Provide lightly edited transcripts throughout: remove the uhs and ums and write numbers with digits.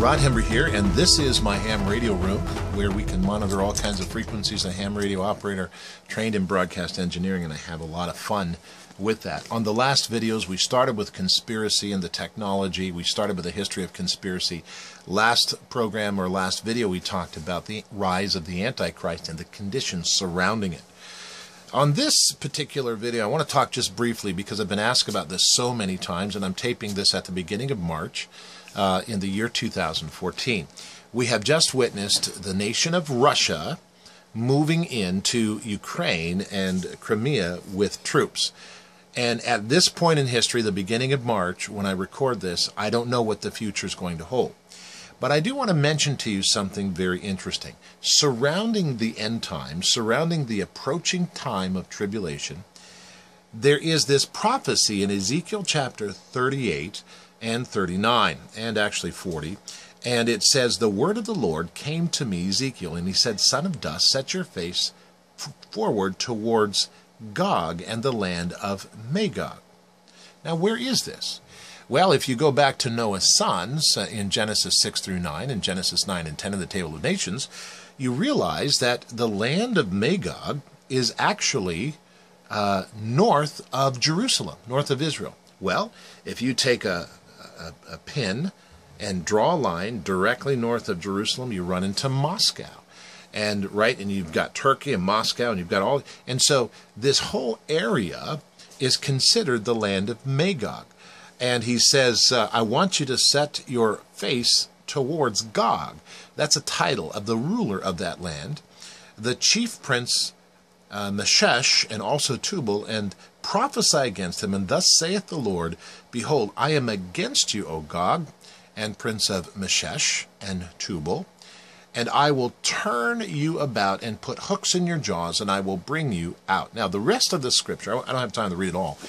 Rod Hember here, and this is my ham radio room where we can monitor all kinds of frequencies. A ham radio operator trained in broadcast engineering, and I have a lot of fun with that. On the last videos, we started with conspiracy and the technology. We started with the history of conspiracy. Last program or last video, we talked about the rise of the Antichrist and the conditions surrounding it. On this particular video, I want to talk just briefly because I've been asked about this so many times, and I'm taping this at the beginning of March in the year 2014. We have just witnessed the nation of Russia moving into Ukraine and Crimea with troops. And at this point in history, the beginning of March, when I record this, I don't know what the future is going to hold. But I do want to mention to you something very interesting. Surrounding the end time, surrounding the approaching time of tribulation, there is this prophecy in Ezekiel chapter 38 and 39, and actually 40. And it says, "The word of the Lord came to me, Ezekiel, and he said, Son of dust, set your face forward towards Gog and the land of Magog." Now, where is this? Well, if you go back to Noah's sons in Genesis 6 through 9 and Genesis 9 and 10 in the Table of Nations, you realize that the land of Magog is actually north of Jerusalem, north of Israel. Well, if you take a pin and draw a line directly north of Jerusalem, you run into Moscow. And you've got Turkey and Moscow, and you've got all, and so this whole area is considered the land of Magog. And he says, I want you to set your face towards Gog. That's a title of the ruler of that land, the chief prince Meshesh, and also Tubal, and prophesy against him. And thus saith the Lord, Behold, I am against you, O Gog, and prince of Meshesh and Tubal, and I will turn you about and put hooks in your jaws, and I will bring you out. Now, the rest of the scripture, I don't have time to read it all,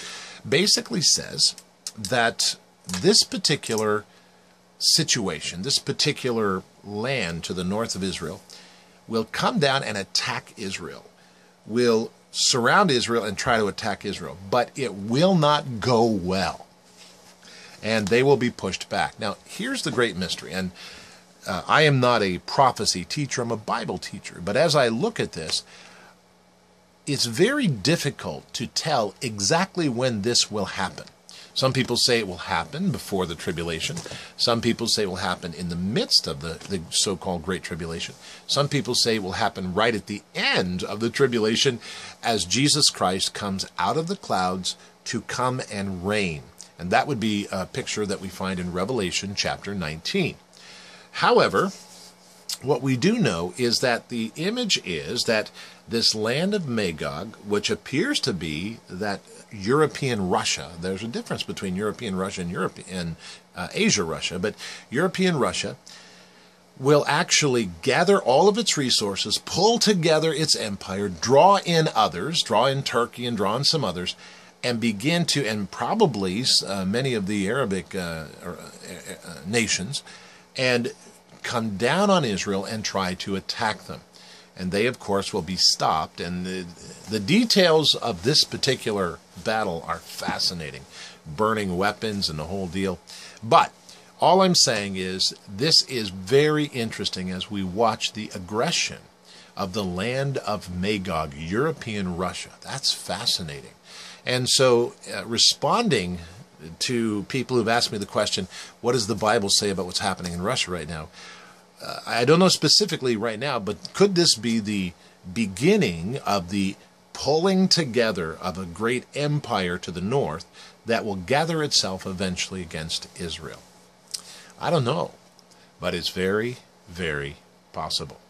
basically says that this particular situation, this particular land to the north of Israel, will come down and attack Israel, will surround Israel and try to attack Israel, but it will not go well, and they will be pushed back. Now, here's the great mystery, and I am not a prophecy teacher, I'm a Bible teacher, but as I look at this, it's very difficult to tell exactly when this will happen. Some people say it will happen before the tribulation. Some people say it will happen in the midst of the so-called Great Tribulation. Some people say it will happen right at the end of the tribulation as Jesus Christ comes out of the clouds to come and reign. And that would be a picture that we find in Revelation chapter 19. However, what we do know is that the image is that this land of Magog, which appears to be that European Russia, there's a difference between European Russia and Asia Russia, but European Russia will actually gather all of its resources, pull together its empire, draw in others, draw in Turkey and draw in some others, and begin to, and probably many of the Arabic nations, and come down on Israel and try to attack them. And they, of course, will be stopped. And the details of this particular battle are fascinating. Burning weapons and the whole deal. But all I'm saying is this is very interesting as we watch the aggression of the land of Magog, European Russia. That's fascinating. And so responding to people who've asked me the question, what does the Bible say about what's happening in Russia right now? I don't know specifically right now, but could this be the beginning of the pulling together of a great empire to the north that will gather itself eventually against Israel? I don't know, but it's very, very possible.